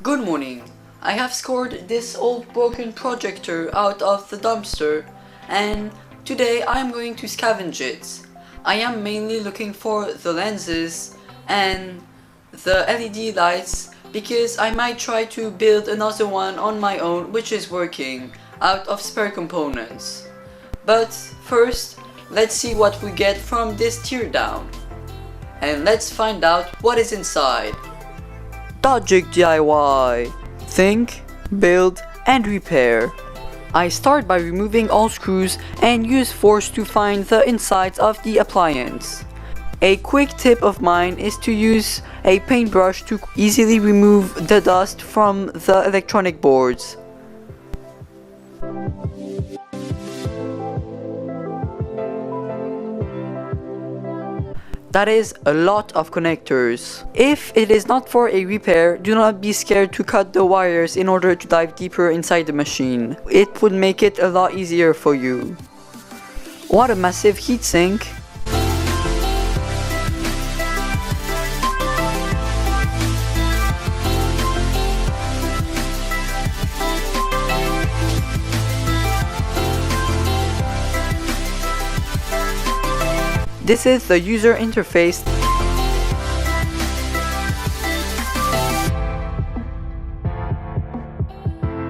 Good morning. I have scored this old broken projector out of the dumpster and today I am going to scavenge it. I am mainly looking for the lenses and the LED lights because I might try to build another one on my own which is working out of spare components. But first, let's see what we get from this teardown. And let's find out what is inside. Logic DIY. Think, build, and repair. I start by removing all screws and use force to find the insides of the appliance. A quick tip of mine is to use a paintbrush to easily remove the dust from the electronic boards. That is a lot of connectors. If it is not for a repair, do not be scared to cut the wires in order to dive deeper inside the machine. It would make it a lot easier for you. What a massive heatsink! This is the user interface.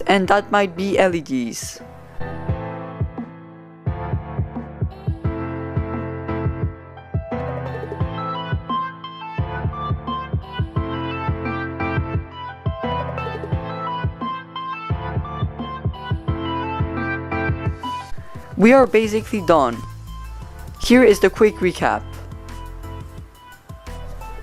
And that might be LEDs. We are basically done. Here is the quick recap.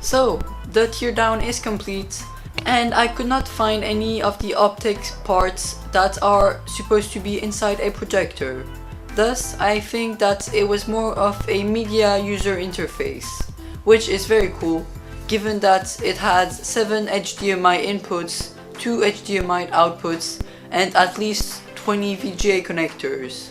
So, the teardown is complete and I could not find any of the optics parts that are supposed to be inside a projector. Thus, I think that it was more of a media user interface, which is very cool given that it had 7 HDMI inputs, 2 HDMI outputs, and at least 20 VGA connectors.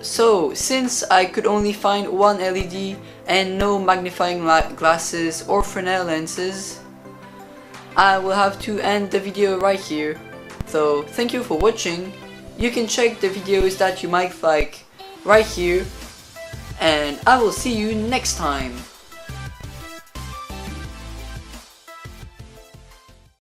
So, since I could only find one LED and no magnifying glasses or Fresnel lenses, I will have to end the video right here. So, thank you for watching. You can check the videos that you might like right here, and I will see you next time.